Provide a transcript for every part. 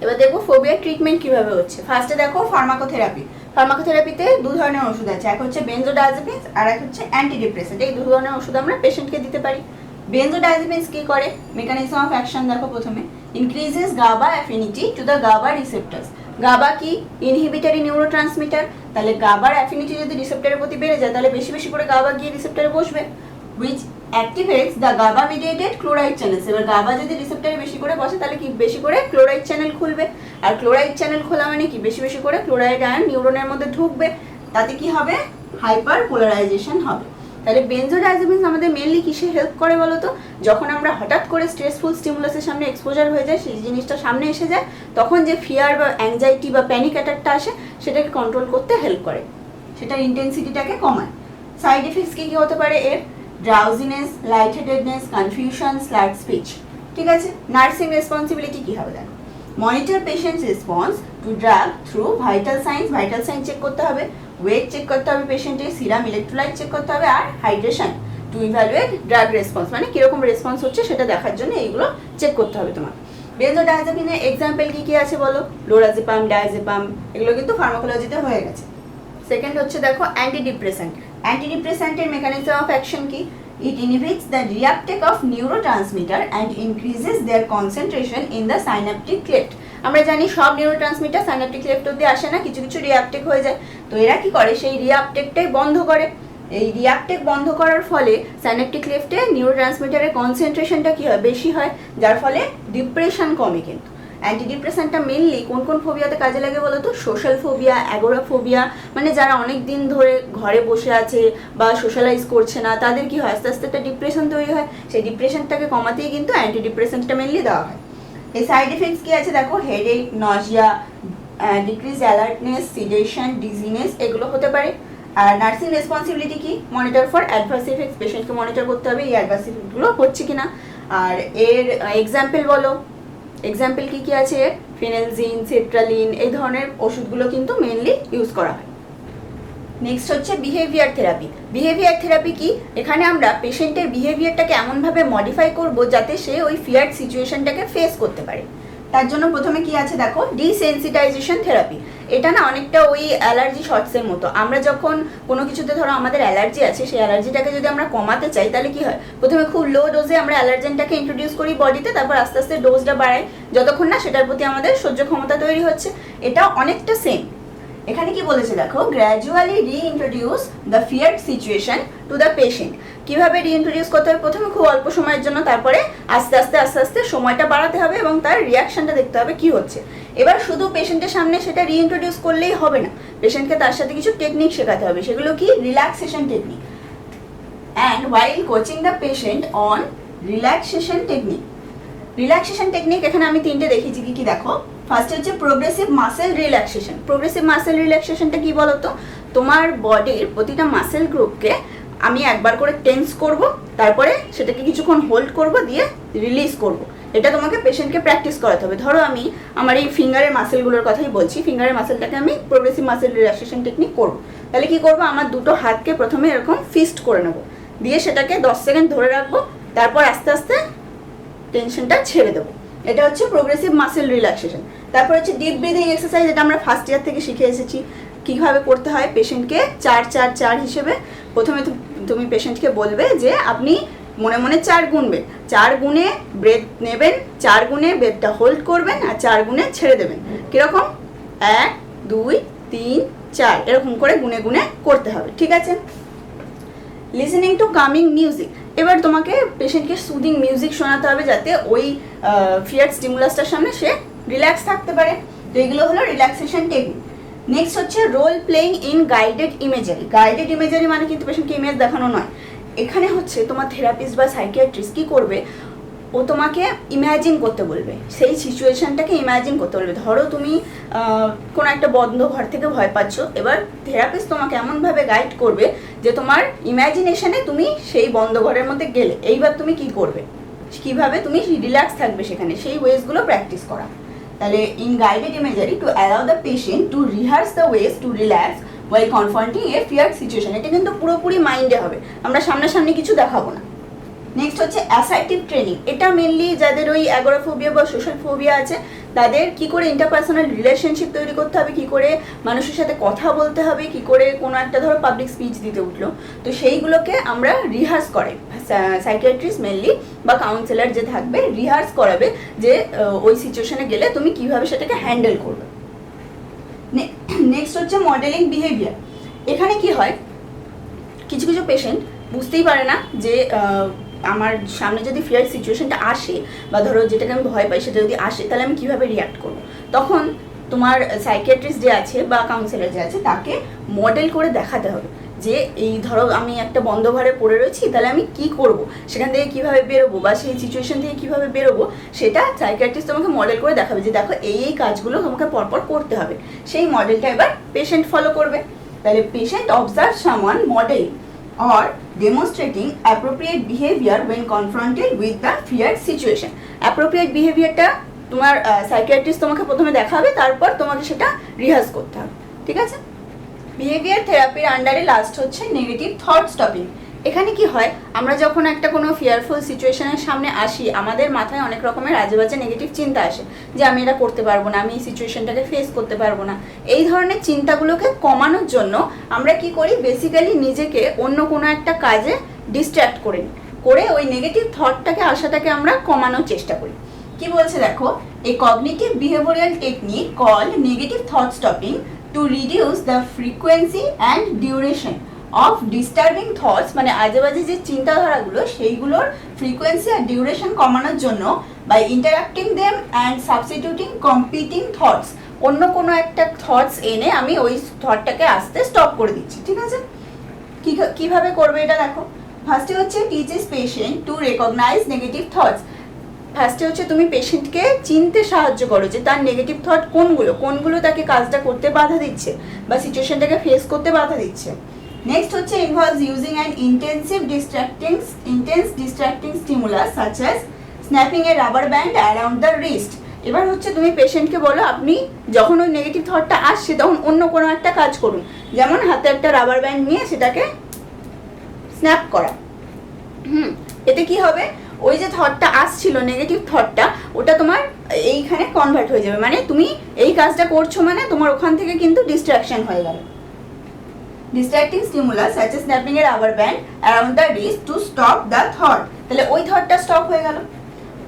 এবার দেখবো phobia treatment কিভাবে হচ্ছে। ফার্স্টে দেখো ফার্মাকোথেরাপি। ফার্মাকোথেরাপিতে দু ধরনের ওষুধ আছে, এক হচ্ছে বেনজোডায়াজেপিনস আর এক হচ্ছে অ্যান্টিডিপ্রেসেন্ট। এই দু ধরনের ওষুধ আমরা পেশেন্টকে দিতে পারি। বেনজোডায়াজেপিনস কি করে, মেকানিজম অফ অ্যাকশন দেখো প্রথমে, ইনক্রিজেস গাবা অ্যাফিনিটি টু দ্য গাবা রিসেপ্টরস। গাবা কি, ইনহিবিটরি নিউরোট্রান্সমিটার। তাহলে গাবার অ্যাফিনিটি যদি রিসেপ্টরের প্রতি বেড়ে যায় তাহলে বেশি বেশি করে গাবা গিয়ে রিসেপ্টরে বসবে, which activates the GABA mediated chloride channels। এবার গাবা যদি রিসেপ্টরে বেশি করে বসে তাহলে কি বেশি করে ক্লোরাইড চ্যানেল খুলবে, আর ক্লোরাইড চ্যানেল খোলা মানে কি বেশি বেশি করে ক্লোরাইড আয়ন নিউরনের মধ্যে ঢুকবে, তাতে কি হবে, হাইপার পোলারাইজেশন হবে। তাহলে বেনজোডায়াজেপিনস আমাদের মেইনলি কিসে হেল্প করে বলো তো, যখন আমরা হঠাৎ করে স্ট্রেসফুল স্টিমুলাসের সামনে এক্সপোজার হয়ে যায়, সেই জিনিসটা সামনে এসে যায়, তখন যে ফিয়ার বা অ্যাংজাইটি বা প্যানিক অ্যাটাকটা আসে সেটাকে কন্ট্রোল করতে হেল্প করে, সেটার ইন্টেন্সিটিটাকে কমায়। সাইড এফেক্টস কি কি হতে পারে এর, drowsiness, lightheadedness, confusion, slurred speech. ঠিক আছে, নার্সিং রেসপন্সিবিলিটি কি হবে দেখো, monitor patient's response to drug through vital sign check করতে হবে, ওয়েট চেক করতে হবে পেশেন্টের, সিরাম ইলেকট্রোলাইট চেক করতে হবে, আর hydration to evaluate drug response, মানে কিরকম রেসপন্স হচ্ছে সেটা দেখার জন্য এইগুলো চেক করতে হবে তোমার। বেনজোডায়াজেপিনের এক্সাম্পল কি কি আছে বলো, লোরাজিপাম, ডায়াজিপাম, এগুলো কিন্তু ফার্মাকোলজিতে হয়ে গেছে। সেকেন্ড হচ্ছে দেখো অ্যান্টিডিপ্রেসেন্ট। অ্যান্টিডিপ্রেসেন্টের মেকানিজম অফ অ্যাকশন কি, it inhibits the reuptake of neurotransmitter and increases their concentration in the synaptic cleft। আমরা জানি সব নিউরোট্রান্সমিটার সাইন্যাপটিক ক্লেফট অব্দি আসে না, কিছু কিছু রিআপটেক হয়ে যায়, তো এরা কি করে সেই রিআপটেকটাই বন্ধ করে। এই রিআপটেক বন্ধ করার ফলে সাইন্যাপটিক ক্লেফটে নিউরোট্রান্সমিটারের কনসেন্ট্রেশনটা কি হয়, বেশি হয়, যার ফলে ডিপ্রেশন কমে। কিন্তু অ্যান্টিডিপ্রেসেন্টটা মেনলি কোন কোন ফোবিয়াতে কাজে লাগে বলো তো, সোশ্যাল ফোবিয়া, অ্যাগোরাফোবিয়া, মানে যারা অনেক দিন ধরে ঘরে বসে আছে বা সোশ্যালাইজ করছে না, তাদের কি হয় আস্তে আস্তে একটা ডিপ্রেশন তৈরি হয়, সেই ডিপ্রেশনটাকে কমাতেই কিন্তু অ্যান্টিডিপ্রেসেন্টটা মেনলি দেওয়া হয়। এই সাইড এফেক্টস কি আছে দেখো, headache, Nazia, decrease alertness, sedation, dizziness, এগুলো হতে পারে। আর নার্সিং রেসপন্সিবিলিটি কি, মনিটর ফর অ্যাডভার্স ইফেক্টস, পেশেন্টকে মনিটর করতে হবে এই অ্যাডভার্স ইফেক্টগুলো হচ্ছে কিনা। আর এর এক্সাম্পল বলো, এক্সাম্পল কি কি আছে, ফিনেলজিন, সেট্রালিন, এই ধরনের ওষুধগুলো কিন্তু মেনলি ইউজ করা হয়। নেক্সট হচ্ছে বিহেভিয়ার থেরাপি। বিহেভিয়ার থেরাপি কি, এখানে আমরা পেশেন্টের বিহেভিয়ারটাকে এমনভাবে মডিফাই করব যাতে সে ওই ফিয়ার্ড সিচুয়েশনটাকে ফেস করতে পারে। তার জন্য প্রথমে কি আছে দেখো, ডিসেন্সিটাইজেশন থেরাপি। এটা না অনেকটা ওই অ্যালার্জি শর্টসের মতো, আমরা যখন কোনো কিছুতে ধরো আমাদের অ্যালার্জি আছে, সেই অ্যালার্জিটাকে যদি আমরা কমাতে চাই তাহলে কি হয়, প্রথমে খুব লো ডোজে আমরা অ্যালার্জেনটাকে ইন্ট্রোডিউস করি বডিতে, তারপর আস্তে আস্তে ডোজটা বাড়াই যতক্ষণ না সেটার প্রতি আমাদের সহ্য ক্ষমতা তৈরি হচ্ছে। এটা অনেকটা সেম। এখানে কি বলেছে দেখো, gradually রিইন্ট্রোডিউস the feared situation to the patient. কিভাবে রিইন্ট্রোডিউস করতে হবে, প্রথমে খুব অল্প সময়ের জন্য, তারপরে আস্তে আস্তে আস্তে আস্তে সময়টা বাড়াতে হবে এবং তার রিয়াকশনটা দেখতে হবে কি হচ্ছে। এবার শুধু পেশেন্টের সামনে সেটা রিইন্ট্রোডিউস করলেই হবে না, পেশেন্টকে তার সাথে কিছু টেকনিক শেখাতে হবে, সেগুলো কি, relaxation technique. And while coaching the patient on relaxation technique. Relaxation technique এখানে আমি তিনটে দেখিয়েছি, কি কি দেখো। ফার্স্ট হচ্ছে প্রোগ্রেসিভ মাসেল রিল্যাক্সেশন। প্রোগ্রেসিভ মাসেল রিল্যাক্সেশনটা কি বলতো, তোমার বডির প্রতিটা মাসেল গ্রুপকে আমি একবার করে টেন্স করব, তারপরে সেটাকে কিছুক্ষণ হোল্ড করব, দিয়ে রিলিজ করব। এটা তোমাকে পেশেন্টকে প্র্যাকটিস করাতে হবে। ধরো আমি আমার এই ফিঙ্গারের মাসেলগুলোর কথাই বলছি, ফিঙ্গারের মাসেলটাকে আমি প্রোগ্রেসিভ মাসেল রিল্যাক্সেশন টেকনিক করব। তাহলে কি করব, আমার দুটো হাতকে প্রথমে এরকম ফিস্ট করে নেব, দিয়ে সেটাকে 10 সেকেন্ড ধরে রাখবো, তারপর আস্তে আস্তে টেনশনটা ছেড়ে দেবো। এটা হচ্ছে প্রোগ্রেসিভ মাসেল রিল্যাক্সেশন। তারপর হচ্ছে ডিপ ব্রিদিং এক্সারসাইজ, এটা আমরা ফার্স্ট ইয়ার থেকে শিখে এসেছি কীভাবে করতে হয়। পেশেন্টকে 4-4-4 হিসেবে প্রথমে তুমি পেশেন্টকে বলবে যে আপনি মনে মনে 4 গুনবেন, 4 গুনে ব্রেথ নেবেন, 4 গুনে ব্রেথটা হোল্ড করবেন, আর 4 গুনে ছেড়ে দেবেন। কীরকম, 1 2 3 4 এরকম করে গুনে গুনে করতে হবে, ঠিক আছে। Listening to coming music. এবার তোমাকে পেশেন্টকে সুদিং মিউজিক শোনাতে হবে যাতে ওই ফিয়ার্ড স্টিমুলাসটার সামনে সে রিল্যাক্স থাকতে পারে। তো এগুলো হলো রিল্যাক্সেশন টেকনিক। নেক্সট হচ্ছে role playing in guided imagery. Guided imagery মানে কিন্তু পেশেন্টকে ইমেজ দেখানো নয়, এখানে হচ্ছে তোমার থেরাপিস্ট বা সাইকিয়াট্রিস্ট কী করবে, ও তোমাকে ইম্যাজিন করতে বলবে, সেই সিচুয়েশনটাকে ইম্যাজিন করতে বলবে। ধরো তুমি কোনো একটা বন্ধ ঘর থেকে ভয় পাচ্ছ, এবার থেরাপিস্ট তোমাকে এমনভাবে গাইড করবে যে তোমার ইম্যাজিনেশনে তুমি সেই বন্ধ ঘরের মধ্যে গেলে এইবার তুমি কি করবে, কিভাবে তুমি রিল্যাক্স থাকবে সেখানে, সেই ওয়েজগুলো প্র্যাকটিস করা। তাহলে in guided imagery to allow the patient to rehearse the ways to relax while confronting a feared situation. এটা কিন্তু পুরোপুরি মাইন্ডে হবে, আমরা সামনাসামনি কিছু দেখাবো না। নেক্সট হচ্ছে অ্যাসার্টিভ ট্রেনিং। এটা মেনলি যাদের ওই অ্যাগোরাফোবিয়া বা সোশ্যাল ফোবিয়া আছে তাদের কি করে ইন্টারপার্সোনাল রিলেশনশিপ তৈরি করতে হবে, কি করে মানুষের সাথে কথা বলতে হবে, কি করে কোনো একটা ধরো পাবলিক স্পিচ দিতে উঠলো, তো সেইগুলোকে আমরা রিহার্স করাই। সাইকিয়াট্রিস্ট মেনলি বা কাউন্সিলর যে থাকবে রিহার্স করাবে যে ওই সিচুয়েশনে গেলে তুমি কিভাবে সেটাকে হ্যান্ডেল করবে। নেক্সট হচ্ছে মডেলিং বিহেভিয়ার। এখানে কি হয়, কিছু কিছু পেশেন্ট বুঝতেই পারে না যে আমার সামনে যদি ফিয়ার সিচুয়েশনটা আসে বা ধরো যেটাকে আমি ভয় পাই সেটা যদি আসে তাহলে আমি কীভাবে রিয়াক্ট করবো। তখন তোমার সাইকিয়াট্রিস্ট যে আছে বা কাউন্সিলর যে আছে তাকে মডেল করে দেখাতে হবে যে এই ধরো আমি একটা বন্ধ ঘরে পড়ে রয়েছি, তাহলে আমি কি করব, সেখান থেকে কীভাবে বেরোবো বা সেই সিচুয়েশন থেকে কীভাবে বেরোবো, সেটা সাইকিয়াট্রিস্ট তোমাকে মডেল করে দেখাবে যে দেখো এই কাজগুলো তোমাকে পরপর করতে হবে। সেই মডেলটা এবার পেশেন্ট ফলো করবে। তাহলে patient observe someone model or demonstrating appropriate behavior when confronted with the feared situation. Appropriate behaviorটা তোমার সাইকিয়াট্রিস্ট তোমাকে প্রথমে দেখাবে, তারপর তোমাকে সেটা রিহার্স করতে হবে, ঠিক আছে। বিহেভিয়ার থেরাপির আন্ডারে লাস্ট হচ্ছে নেগেটিভ থট স্টপিং। এখানে কি হয়, আমরা যখন একটা কোনো ফিয়ারফুল সিচুয়েশনের সামনে আসি আমাদের মাথায় অনেক রকমের আজে বাজে নেগেটিভ চিন্তা আসে যে আমি এটা করতে পারবো না, আমি এই সিচুয়েশনটাকে ফেস করতে পারবো না। এই ধরনের চিন্তাগুলোকে কমানোর জন্য আমরা কি করি, বেসিক্যালি নিজেকে অন্য কোনো একটা কাজে ডিস্ট্র্যাক্ট করে ওই নেগেটিভ থটটাকে আসাটাকে আমরা কমানোর চেষ্টা করি। কি বলছে দেখো, a cognitive behavioural technique call negative thought stopping to reduce the frequency and duration of disturbing thoughts, মানে আজেবাজে যে চিন্তাধারাগুলো সেইগুলোর ফ্রিকোয়েন্সি আর ডিউরেশন কমানোর জন্য by interacting them and substituting competing thoughts, অন্য কোনো একটা থটস এনে আমি ওই থটটাকে আসতে স্টপ করে দিচ্ছি, ঠিক আছে। কিভাবে করবে এটা দেখো। ফার্স্টে হচ্ছে teaches patient to recognize negative thoughts. ফার্স্টে হচ্ছে তুমি পেশেন্টকে চিনতে সাহায্য করো যে তার নেগেটিভ থট কোনগুলো তাকে কাজটা করতে বাধা দিচ্ছে বা সিচুয়েশনটাকে ফেস করতে বাধা দিচ্ছে। নেক্সট হচ্ছে involves using an intense distracting stimulus such as snapping a rubber band around the wrist. এবার হচ্ছে তুমি পেশেন্টকে বলো আপনি যখন ওই নেগেটিভ থটটা আসছে তখন অন্য কোনো একটা কাজ করুন, যেমন হাতে একটা রাবার ব্যান্ড নিয়ে সেটাকে স্ন্যাপ করা। এতে কি হবে, ওই যে থটটা আসছিল নেগেটিভ থটটা ওটা তোমার এইখানে কনভার্ট হয়ে যাবে, মানে তুমি এই কাজটা করছো মানে তোমার ওখান থেকে কিন্তু ডিস্ট্রাকশন হয়ে গেল। Distracting stimulus such as snapping a rubber band around the wrist to stop the thought, তাহলে ওই থটটা স্টপ হয়ে গেল।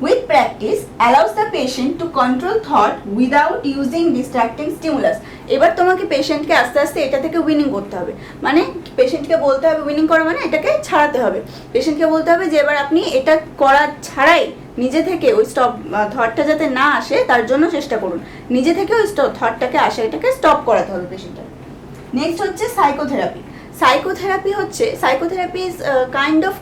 With practice allows the patient to control thought without using distracting stimulus. এবার তোমাকে পেশেন্টকে আস্তে আস্তে এটা থেকে উইনিং করতে হবে, মানে পেশেন্টকে বলতে হবে, উইনিং করা মানে এটাকে ছাড়াতে হবে। পেশেন্টকে বলতে হবে যে এবার আপনি এটা করা ছাড়াই নিজে থেকে ওই স্টপ থটটা যাতে না আসে তার জন্য চেষ্টা করুন, নিজে থেকে ওই থটটাকে আসে এটাকে স্টপ করাতে হবে পেশেন্টটা। নেক্সট হচ্ছে psychotherapy. Psychotherapy is kind of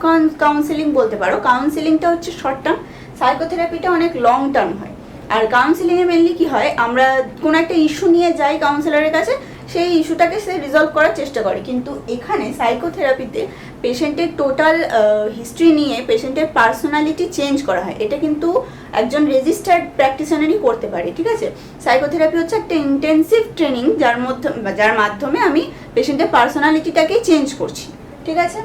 counselling বলতে পারো। কাউন্সিলিংটা হচ্ছে শর্ট টার্ম, সাইকোথেরাপিটা অনেক লং টার্ম হয়। আর কাউন্সিলিংয়ে মেনলি কি হয়, আমরা কোনো একটা ইস্যু নিয়ে যাই কাউন্সিলরের কাছে, সেই ইস্যুটাকে সে রিজলভ করার চেষ্টা করে, কিন্তু এখানে সাইকোথেরাপিতে পেশেন্টের টোটাল হিস্ট্রি নিয়ে পেশেন্টের পার্সোনালিটি চেঞ্জ করা হয়। এটা কিন্তু একজন রেজিস্টার্ড প্র্যাকটিশনারই করতে পারে, ঠিক আছে। সাইকোথেরাপি হচ্ছে একটা ইন্টেন্সিভ ট্রেনিং যার মাধ্যমে আমি পেশেন্টের পার্সোনালিটিটাকেই চেঞ্জ করছি, ঠিক আছে।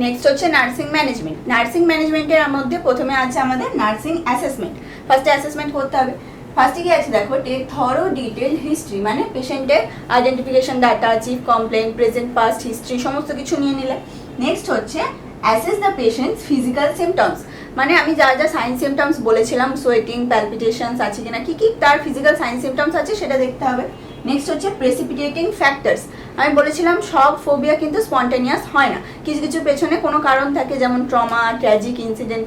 নেক্সট হচ্ছে নার্সিং ম্যানেজমেন্ট। নার্সিং ম্যানেজমেন্টের মধ্যে প্রথমে আছে আমাদের নার্সিং অ্যাসেসমেন্ট। ফার্স্টে অ্যাসেসমেন্ট করতে হবে। ফার্স্টে কি আছে দেখো, টেক থরো ডিটেইলড হিস্ট্রি, মানে পেশেন্টের identification data, chief complaint, present past history সমস্ত কিছু নিয়ে নিলে। নেক্সট হচ্ছে assess the patient's physical symptoms, মানে আমি যা যা সাইন সিমটমস বলেছিলাম, সোয়েটিং, প্যালপিটেশনস আছে কিনা, কি তার ফিজিক্যাল সাইন সিমটমস আছে সেটা দেখতে হবে। নেক্সট হচ্ছে প্রেসিপিটেটিং ফ্যাক্টরস। আমি বলেছিলাম সব ফোবিয়া কিন্তু স্পন্টেনিয়াস হয় না, কিছু কিছু পেছনে কোনো কারণ থাকে, যেমন ট্রমা, ট্র্যাজিক ইনসিডেন্ট,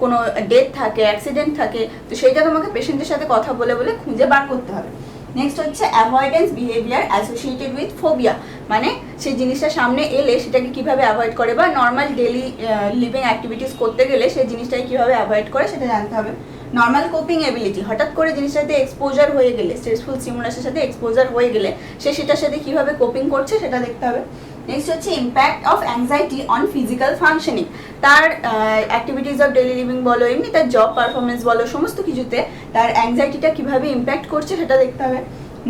কোনো ডেথ থাকে, অ্যাক্সিডেন্ট থাকে, তো সেইটা তোমাকে পেশেন্টের সাথে কথা বলে খুঁজে বার করতে হবে। নেক্সট হচ্ছে avoidance behaviour associated with phobia, মানে সেই জিনিসটা সামনে এলে সেটাকে কীভাবে অ্যাভয়েড করে বা নর্মাল ডেলি লিভিং অ্যাক্টিভিটিস করতে গেলে সেই জিনিসটাকে কীভাবে অ্যাভয়েড করে সেটা জানতে হবে। নর্মাল কোপিং এবিলিটি, হঠাৎ করে জিনিসটাতে এক্সপোজার হয়ে গেলে, স্ট্রেসফুল স্টিমুলাসের সাথে এক্সপোজার হয়ে গেলে সেটার সাথে কীভাবে কোপিং করছে সেটা দেখতে হবে। নেক্সট হচ্ছে impact of anxiety on physical functioning, তার অ্যাক্টিভিটিস অফ ডেলি লিভিং বলো, এমনি তার জব পারফরমেন্স বলো, সমস্ত কিছুতে তার অ্যাংজাইটিটা কীভাবে ইম্প্যাক্ট করছে সেটা দেখতে হবে।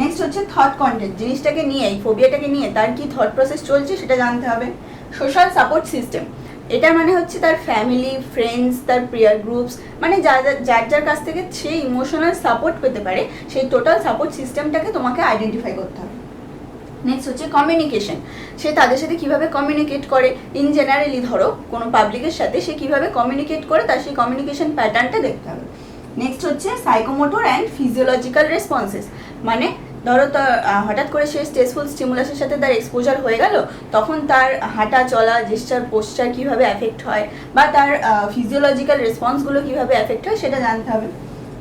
নেক্সট হচ্ছে থট কন্টেন্ট, জিনিসটাকে নিয়ে, এই ফোবিয়াটাকে নিয়ে তার কি থট প্রসেস চলছে সেটা জানতে হবে। সোশ্যাল সাপোর্ট সিস্টেম, এটা মানে হচ্ছে তার ফ্যামিলি, ফ্রেন্ডস, তার পিয়ার গ্রুপস, মানে যার যার কাছ থেকে সে ইমোশনাল সাপোর্ট পেতে পারে, সেই টোটাল সাপোর্ট সিস্টেমটাকে তোমাকে আইডেন্টিফাই করতে হবে। নেক্সট হচ্ছে কমিউনিকেশন, সে তাদের সাথে কিভাবে কমিউনিকেট করে, ইন জেনারেলি ধরো কোনো পাবলিকের সাথে সে কিভাবে কমিউনিকেট করে, তার সেই কমিউনিকেশন প্যাটার্নটা দেখতে হবে। নেক্সট হচ্ছে সাইকোমোটর অ্যান্ড ফিজিওলজিক্যাল রেসপন্সেস, মানে ধরো তার হঠাৎ করে সে স্ট্রেসফুল স্টিমুলাসের সাথে তার এক্সপোজার হয়ে গেল, তখন তার হাঁটা চলা, জেস্চার, পোস্চার কীভাবে অ্যাফেক্ট হয়, বা তার ফিজিওলজিক্যাল রেসপন্সগুলো কীভাবে অ্যাফেক্ট হয় সেটা জানতে হবে।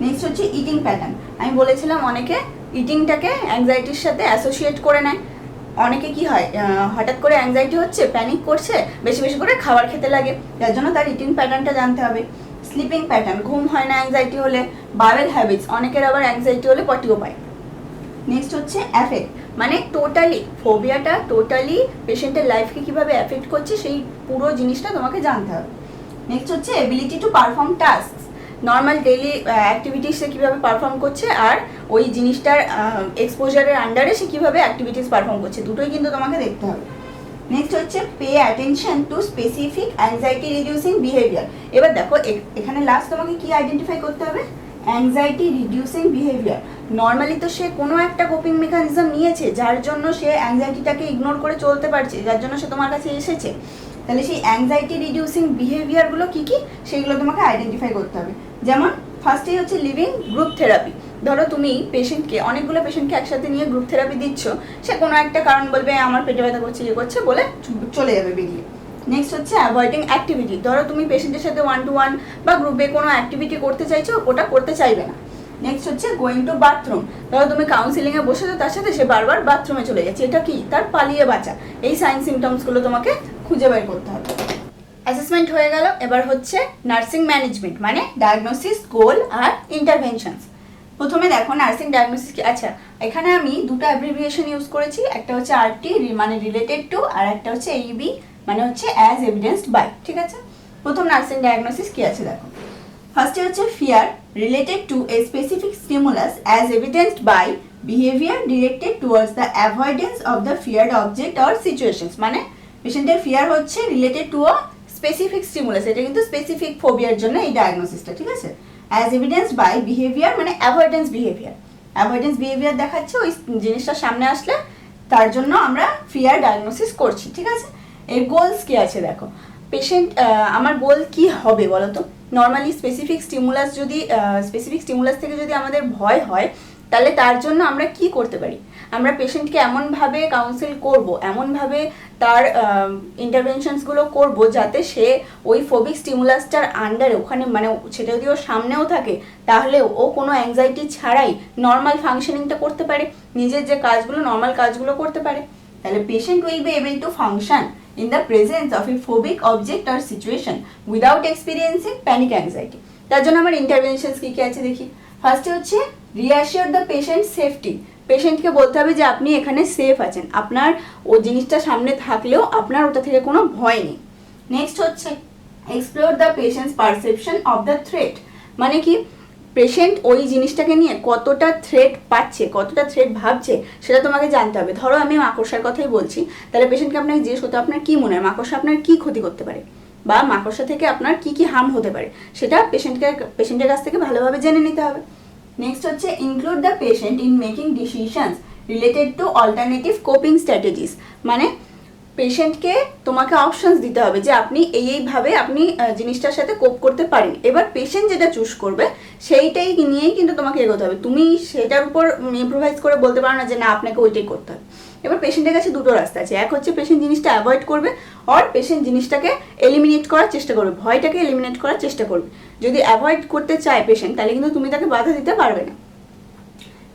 নেক্সট হচ্ছে ইটিং প্যাটার্ন, আমি বলেছিলাম অনেকে ইটিংটাকে অ্যাংজাইটির সাথে অ্যাসোসিয়েট করে নেয়। অনেকে কি হয়, হঠাৎ করে অ্যাংজাইটি হচ্ছে, প্যানিক করছে, বেশি বেশি করে খাবার খেতে লাগে, যার জন্য তার ইটিং প্যাটার্নটা জানতে হবে। স্লিপিং প্যাটার্ন, ঘুম হয় না অ্যাংজাইটি হলে। বাওয়েল হ্যাবিটস, অনেকের আবার অ্যাংজাইটি হলে পটিও পায়। নেক্সট হচ্ছে অ্যাফেক্ট, মানে টোটালি ফোবিয়াটা টোটালি পেশেন্টের লাইফকে কীভাবে অ্যাফেক্ট করছে সেই পুরো জিনিসটা তোমাকে জানতে হবে। নেক্সট হচ্ছে ability to perform task, normal daily activities সে কীভাবে পারফর্ম করছে, আর ওই জিনিসটার এক্সপোজারের আন্ডারে সে কীভাবে অ্যাক্টিভিটিস পারফর্ম করছে, দুটোই কিন্তু তোমাকে দেখতে হবে। নেক্সট হচ্ছে pay attention to specific anxiety reducing behaviour. এবার দেখো এখানে লাস্ট তোমাকে কি আইডেন্টিফাই করতে হবে, অ্যাংজাইটি রিডিউসিং বিহেভিয়ার। নর্মালি তো সে কোনো একটা কোপিং মেকানিজম নিয়েছে যার জন্য সে অ্যাংজাইটিটাকে ইগনোর করে চলতে পারছে, যার জন্য সে তোমার কাছে এসেছে। তাহলে সেই অ্যাংজাইটি রিডিউসিং বিহেভিয়ারগুলো কী কী সেগুলো তোমাকে আইডেন্টিফাই করতে হবে। যেমন ফার্স্টেই হচ্ছে লিভিং গ্রুপ থেরাপি, ধরো তুমি পেশেন্টকে, অনেকগুলো পেশেন্টকে একসাথে নিয়ে গ্রুপ থেরাপি দিচ্ছ, সে কোনো একটা কারণ বলবে আমার পেটে ব্যথা করছে, ইয়ে করছে বলে চলে যাবে বেরিয়ে। নেক্সট হচ্ছে অ্যাভয়েডিং অ্যাক্টিভিটি, ধরো তুমি পেশেন্টের সাথে 1-to-1 বা গ্রুপে কোনো অ্যাক্টিভিটি করতে চাইছো, ওটা করতে চাইবে না। নেক্সট হচ্ছে গোয়িং টু বাথরুম, ধরো তুমি কাউন্সিলিংয়ে বসেছো, তার সাথে সে বারবার বাথরুমে চলে যাচ্ছে, এটা কি তার পালিয়ে বাঁচা। এই সাইন সিমটমসগুলো তোমাকে খুঁজে বের করতে হবে। অ্যাসেসমেন্ট হয়ে গেল, এবার হচ্ছে নার্সিং ম্যানেজমেন্ট, মানে ডায়াগনোসিস, গোল আর ইন্টারভেনশনস। প্রথমে দেখো নার্সিং ডায়াগনোসিস কি, আচ্ছা এখানে আমি দুটো অ্যাব্রিভিয়েশন ইউজ করেছি, একটা হচ্ছে আরটি মানে রিলেটেড টু, আর একটা হচ্ছে এইবি মানে হচ্ছে অ্যাজ এভিডেন্সড বাই। ঠিক আছে, প্রথম নার্সিং ডায়াগনোসিস কি আছে দেখো। ফার্স্টে হচ্ছে fear related to a specific stimulus as evidenced by behaviour directed towards the avoidance of the feared object or situations, মানে পেশেন্টের ফিয়ার হচ্ছে related to a specific stimulus, এটা কিন্তু স্পেসিফিক ফোবিয়ার জন্য এই ডায়াগনোসিসটা। ঠিক আছে, অ্যাজ এভিডেন্স বাই বিহেভিয়ার মানে অ্যাভয়েডেন্স বিহেভিয়ার, অ্যাভয়েডেন্স বিহেভিয়ার দেখাচ্ছে ওই জিনিসটা সামনে আসলে, তার জন্য আমরা ফিয়ার ডায়াগনোসিস করছি। ঠিক আছে, এর গোলস কি আছে দেখো। পেশেন্ট, আমার গোল কি হবে বলো তো। নর্মালি স্পেসিফিক স্টিমুলাস থেকে যদি আমাদের ভয় হয়, তাহলে তার জন্য আমরা কি করতে পারি, আমরা পেশেন্টকে এমনভাবে কাউন্সিল করব, এমনভাবে তার ইন্টারভেনশনসগুলো করব যাতে সে ওই ফোবিক স্টিমুলাসটার আন্ডারে, ওখানে মানে সেটা যদি ওর সামনেও থাকে তাহলে ও কোনো অ্যাংজাইটি ছাড়াই নর্মাল ফাংশনিংটা করতে পারে, নিজের যে কাজগুলো নর্মাল কাজগুলো করতে পারে। তাহলে patient will be able to function in the presence of a phobic object or situation without experiencing panic anxiety। তার জন্য আমার ইন্টারভেনশনস কি কি আছে দেখি। ফার্স্টে হচ্ছে রিঅ্যাসিওর দ্য পেশেন্ট সেফটি, পেশেন্টকে বলতে হবে যে আপনি এখানে সেফ আছেন, আপনার ও জিনিসটা সামনে থাকলেও আপনার ওটা থেকে কোনো ভয় নেই। নেক্সট হচ্ছে explore the patient's perception of the threat, মানে কি পেশেন্ট ওই জিনিসটাকে নিয়ে কতটা থ্রেট পাচ্ছে, কতটা থ্রেট ভাবছে সেটা তোমাকে জানতে হবে। ধরো আমি মাকড়সার কথাই বলছি, তাহলে পেশেন্টকে আপনাকে জিজ্ঞেস করতে আপনার কী মনে হয় মাকড়সা আপনার কী ক্ষতি করতে পারে, বা মাকড়সা থেকে আপনার কি কি হার্ম হতে পারে, সেটা পেশেন্টের কাছ থেকে ভালোভাবে জেনে নিতে হবে। নেক্সট হচ্ছে include the patient in making decisions related to alternative coping strategies, মানে পেশেন্টকে তোমাকে অপশনস দিতে হবে যে আপনি এইভাবে আপনি জিনিসটার সাথে কোপ করতে পারেন। এবার পেশেন্ট যেটা চুজ করবে সেইটাই নিয়েই কিন্তু তোমাকে এগোতে হবে, তুমি সেটার উপর ইম্প্রোভাইজ করে বলতে পারো না যে না আপনাকে ওইটাই করতে হবে। এবার পেশেন্টের কাছে দুটো রাস্তা আছে, এক হচ্ছে পেশেন্ট জিনিসটা অ্যাভয়েড করবে, আর পেশেন্ট জিনিসটাকে এলিমিনেট করার চেষ্টা করবে, ভয়টাকে এলিমিনেট করার চেষ্টা করবে। যদি অ্যাভয়েড করতে চায় পেশেন্ট, তাহলে কিন্তু তুমি তাকে বাধা দিতে পারবে না।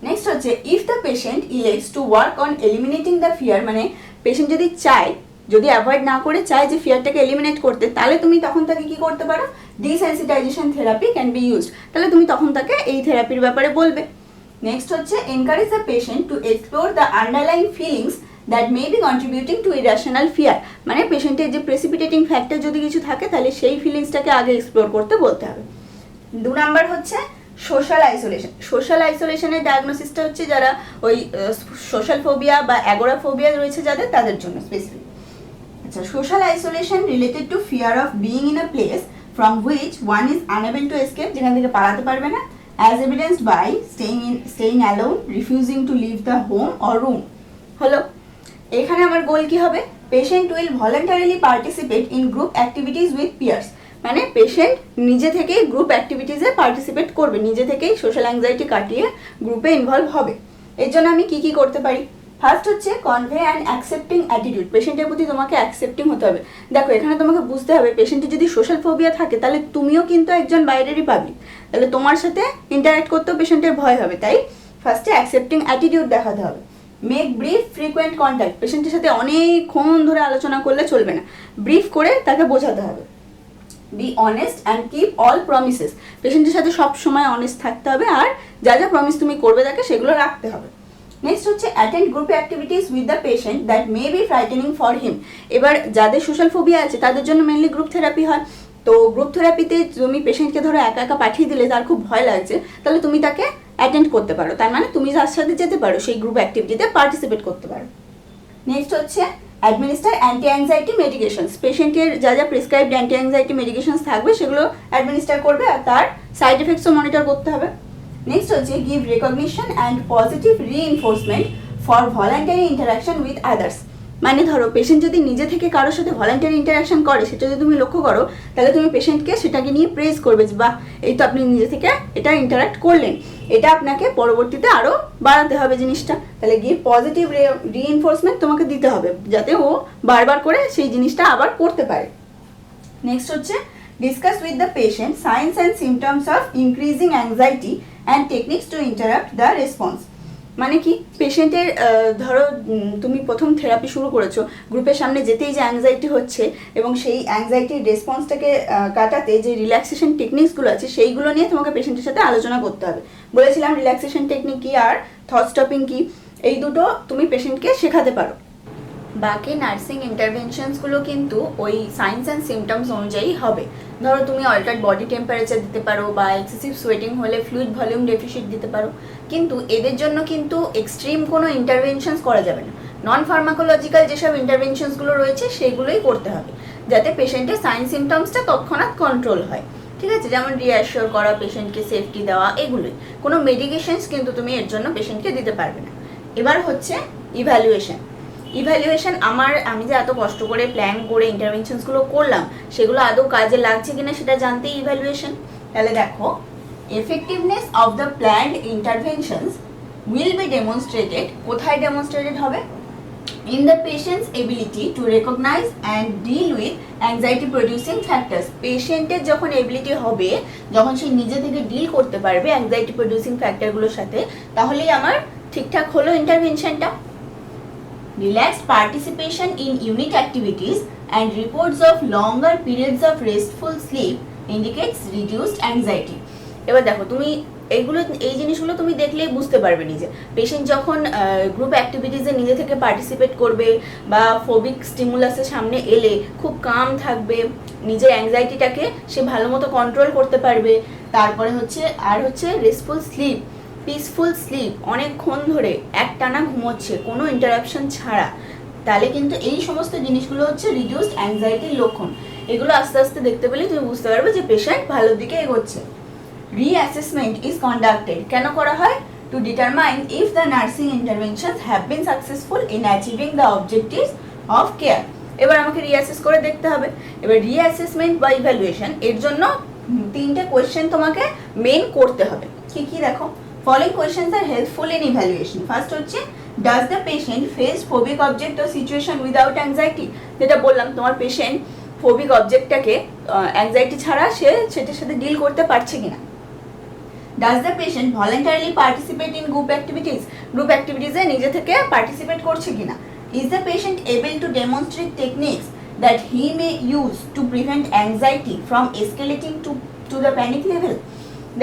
নেক্সট হচ্ছে if the patient elects to work on eliminating the fear, মানে পেশেন্ট যদি চায়, যদি অ্যাভয়েড না করে চায় যে ফিয়ারটাকে এলিমিনেট করতে, তাহলে তুমি তখন তাকে কি করতে পারো, desensitisation therapy can be used, তাহলে তুমি তখন তাকে এই থেরাপির ব্যাপারে বলবে। নেক্সট হচ্ছে encourage the patient to explore the underlying feelings that may be contributing to irrational fear, মানে পেশেন্টের যে প্রেসিপিটেটিং ফ্যাক্টর যদি কিছু থাকে তাহলে সেই ফিলিংসটাকে আগে এক্সপ্লোর করতে বলতে হবে। 2 নাম্বার হচ্ছে সোশ্যাল আইসোলেশন। সোশ্যাল আইসোলেশনের ডায়াগনোসিসটা হচ্ছে যারা ওই সোশ্যাল ফোবিয়া বা অ্যাগোরাফোবিয়া রয়েছে যাদের, তাদের জন্য স্পেসিফিক। আচ্ছা, social isolation related to fear of being in a place from which one is unable to escape, যেখান থেকে পালাতে পারবে না, as evidenced by staying alone, refusing to leave the home or room. হলো, এখানে আমার গোল কি হবে? Patient will voluntarily participate in group activities with peers, মানে পেশেন্ট নিজে থেকেই গ্রুপ অ্যাক্টিভিটিসে পার্টিসিপেট করবে, নিজে থেকেই সোশ্যাল অ্যাংজাইটি কাটিয়ে গ্রুপে ইনভলভ হবে। এর জন্য আমি কি করতে পারি? ফার্স্ট হচ্ছে কনভে অ্যান্ড অ্যাকসেপ্টিং অ্যাটিটিউড, পেশেন্টের প্রতি তোমাকে অ্যাকসেপ্টিং হতে হবে। দেখো, এখানে তোমাকে বুঝতে হবে পেশেন্টের যদি সোশ্যাল ফোবিয়া থাকে তাহলে তুমিও কিন্তু একজন বাইরেরই পাবলিক, তাহলে তোমার সাথে ইন্টারাক্ট করতেও পেশেন্টের ভয় হবে। তাই ফার্স্টে অ্যাকসেপ্টিং অ্যাটিটিউড দেখাতে হবে। মেক ব্রিফ ফ্রিকোয়েন্ট কন্ট্যাক্ট, পেশেন্টের সাথে অনেকক্ষণ ধরে আলোচনা করলে চলবে না, ব্রিফ করে তাকে বোঝাতে হবে। Be honest and keep all promises, পেশেন্টের সাথে সব সময় অনেস্ট থাকতে হবে, আর যা যা প্রমিস তুমি করবে তাকে সেগুলো রাখতে হবে। নেক্সট হচ্ছে attend group activities with the patient that may be frightening for him. এবার যাদের সোশ্যাল ফোবিয়া আছে তাদের জন্য মেনলি গ্রুপ থেরাপি হয়। তো গ্রুপ থেরাপিতে তুমি পেশেন্টকে ধরো একা একা পাঠিয়ে দিলে তার খুব ভয় লাগছে, তাহলে তুমি তাকে অ্যাটেন্ড করতে পারো, তার মানে তুমি তার সাথে যেতে পারো, সেই গ্রুপ অ্যাক্টিভিটিতে পার্টিসিপেট করতে পারো। নেক্সট হচ্ছে অ্যাডমিনিস্টার অ্যান্টি অ্যাংজাইটি মেডিকেশনস, পেশেন্টের যা যা প্রেসক্রাইবড অ্যান্টি অ্যাংজাইটি মেডিকেশনস থাকবে সেগুলো অ্যাডমিনিস্টার করবে, আর তার সাইড এফেক্টসও মনিটর করতে হবে। নেক্সট হচ্ছে give recognition and positive reinforcement for voluntary interaction with others, মানে ধরো পেশেন্ট যদি নিজে থেকে কারোর সাথে ভলান্টারি ইন্টারাকশন করে সেটা যদি তুমি লক্ষ্য করো, তাহলে তুমি পেশেন্টকে সেটাকে নিয়ে প্রেজ করবে যে বাহ, এই তো আপনি নিজে থেকে এটা ইন্টারাক্ট করলেন, এটা আপনাকে পরবর্তীতে আরও বাড়াতে হবে জিনিসটা। তাহলে গিভ পজিটিভ রিইনফোর্সমেন্ট তোমাকে দিতে হবে যাতে ও বারবার করে সেই জিনিসটা আবার করতে পারে। নেক্সট হচ্ছে discuss with the patient science and symptoms of increasing anxiety and techniques to interrupt the response, মানে কি পেশেন্টের ধরো তুমি প্রথম থেরাপি শুরু করেছো, গ্রুপের সামনে যেতেই যে অ্যাংজাইটি হচ্ছে এবং সেই অ্যাংজাইটির রেসপন্সটাকে কাটাতে যে রিল্যাক্সেশন টেকনিক্সগুলো আছে সেইগুলো নিয়ে তোমাকে পেশেন্টের সাথে আলোচনা করতে হবে। বলেছিলাম রিল্যাক্সেশন টেকনিক কী আর থট স্টপিং কী, এই দুটো তুমি পেশেন্টকে শেখাতে পারো। বাকি নার্সিং ইন্টারভেনশনসগুলো কিন্তু ওই সাইন্স অ্যান্ড সিমটমস অনুযায়ী হবে। ধরো তুমি অল্টার্ড বডি টেম্পারেচার দিতে পারো বা এক্সেসিভ সোয়েটিং হলে ফ্লুইড ভলিউম ডেফিসিট দিতে পারো, কিন্তু এদের জন্য কিন্তু এক্সট্রিম কোনো ইন্টারভেনশনস করা যাবে না। নন ফার্মাকোলজিক্যাল যেসব ইন্টারভেনশনসগুলো রয়েছে সেগুলোই করতে হবে যাতে পেশেন্টের সাইন সিমটমসটা তৎক্ষণাৎ কন্ট্রোল হয়, ঠিক আছে? যেমন রিঅ্যাসিওর করা, পেশেন্টকে সেফটি দেওয়া, এগুলোই। কোনো মেডিকেশনস কিন্তু তুমি এর জন্য পেশেন্টকে দিতে পারবে না। এবার হচ্ছে ইভ্যালুয়েশন। ইভ্যালুয়েশন আমি যে এত কষ্ট করে প্ল্যান করে ইন্টারভেনশনসগুলো করলাম সেগুলো আদৌ কাজে লাগছে কিনা সেটা জানতেই ইভ্যালুয়েশন। তাহলে দেখো, effectiveness of the planned interventions will be demonstrated, কোথায় ডেমনস্ট্রেটেড হবে? In the patient's ability to recognize and deal with anxiety producing factors, পেশেন্টের যখন এবিলিটি হবে, যখন সে নিজে থেকে ডিল করতে পারবে অ্যাংজাইটি প্রডিউসিং ফ্যাক্টরগুলোর সাথে, তাহলেই আমার ঠিকঠাক হলো ইন্টারভেনশনটা। Relaxed participation in unit activities and reports of longer periods of restful sleep indicates reduced anxiety. এবার দেখো, তুমি এই জিনিসগুলো তুমি দেখলেই বুঝতে পারবে নিজে। পেশেন্ট যখন গ্রুপ অ্যাক্টিভিটিসে নিজে থেকে পার্টিসিপেট করবে বা ফোবিক স্টিমুলাসের সামনে এলে খুব কাম থাকবে, নিজের অ্যাংজাইটিটাকে সে ভালো মতো কন্ট্রোল করতে পারবে। তারপরে হচ্ছে রেস্টফুল স্লিপ, পিসফুল স্লিপ, অনেকক্ষণ ধরে একটানা ঘুমোচ্ছে কোনো ইন্টারাপশন ছাড়া, তাহলে কিন্তু এই সমস্ত জিনিসগুলো হচ্ছে রিডিউসড অ্যাংজাইটির লক্ষণ। এগুলো আস্তে আস্তে দেখতে পেলে তুমি বুঝতে পারবে যে পেশেন্ট ভালোর দিকে এগোচ্ছে। রিঅ্যাসেসমেন্ট ইজ কন্ডাক্টেড, কেন করা হয়? To determine if the nursing interventions have been successful in achieving the objectives of care. এবার আমাকে রিঅ্যাসেস করে দেখতে হবে। এবার রিঅ্যাসেসমেন্ট বা ইভ্যালুয়েশন এর জন্য 3টে কোয়েশ্চেন তোমাকে মেন করতে হবে। কি দেখো, following questions are helpful in evaluation. First হচ্ছে, does the patient face phobic object or situation without anxiety? যেটা বললাম, তোমার পেশেন্ট ফোবিক অবজেক্টটাকে অ্যাংজাইটি ছাড়া সেটার সাথে ডিল করতে পারছে কিনা। Does the patient voluntarily participate in group activities? Group অ্যাক্টিভিটিসে নিজে থেকে পার্টিসিপেট করছে কিনা। Is the patient able to demonstrate techniques that he may use to prevent anxiety from escalating to the panic level?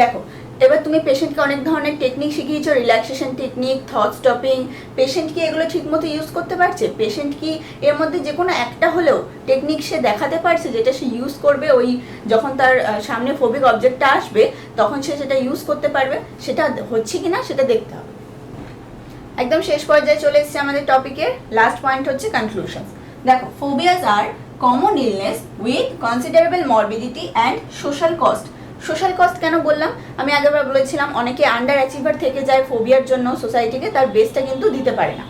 দেখো, এবার তুমি পেশেন্টকে অনেক ধরনের টেকনিক শিখিয়েছো, relaxation technique, thought stopping, patient কি এগুলো ঠিকমতো ইউজ করতে পারছে? পেশেন্ট কি এর মধ্যে যে কোনো একটা হলেও টেকনিক সে দেখাতে পারছে যেটা সে ইউজ করবে ওই যখন তার সামনে ফোবিক অবজেক্টটা আসবে তখন সে সেটা ইউজ করতে পারবে? সেটা হচ্ছে কিনা সেটা দেখতে হবে। একদম শেষ পর্যায়ে চলে এসেছে আমাদের টপিকের লাস্ট পয়েন্ট হচ্ছে কনক্লুশনস। দেখো, phobias are common illness with considerable morbidity and social cost. Social cost কেন বললাম? আমি আগেবার বলেছিলাম অনেকে আন্ডার অ্যাচিভার থেকে যায় ফোবিয়ার জন্য সোসাইটিকে, তার বেসটা কিন্তু দিতে পারে না।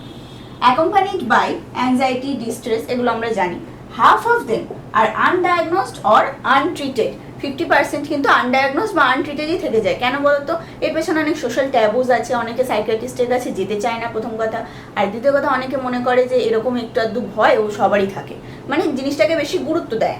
অ্যাকম্পানিড বাই অ্যাংজাইটি, ডিস্ট্রেস, এগুলো আমরা জানি। Half of them are undiagnosed or untreated. 50% কিন্তু আনডায়াগনোস বা আনট্রিটেডই থেকে যায়। কেন বলতো? এর পেছনে অনেক সোশ্যাল ট্যাবুজ আছে, অনেকে সাইকিয়াট্রিস্টের কাছে যেতে চায় না, প্রথম কথা। আর দ্বিতীয় কথা, অনেকে মনে করে যে এরকম একটু আধটু ভয় ও সবারই থাকে, মানে জিনিসটাকে বেশি গুরুত্ব দেয়।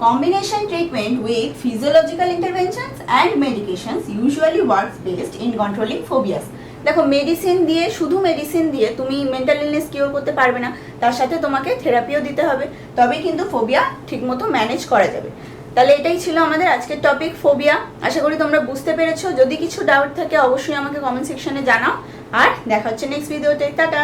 Combination treatment with physiological interventions and medications usually works best in controlling phobias. দেখো, মেডিসিন দিয়ে, শুধু মেডিসিন দিয়ে তুমি মেন্টাল ইলনেস কিওর করতে পারবে না, তার সাথে তোমাকে থেরাপিও দিতে হবে, তবেই কিন্তু ফোবিয়া ঠিকমতো ম্যানেজ করা যাবে। তাহলে এটাই ছিল আমাদের আজকের টপিক, ফোবিয়া। আশা করি তোমরা বুঝতে পেরেছো। যদি কিছু ডাউট থাকে অবশ্যই আমাকে কমেন্ট সেকশনে জানাও। আর দেখা হচ্ছে নেক্সট ভিডিওতে। টাটা।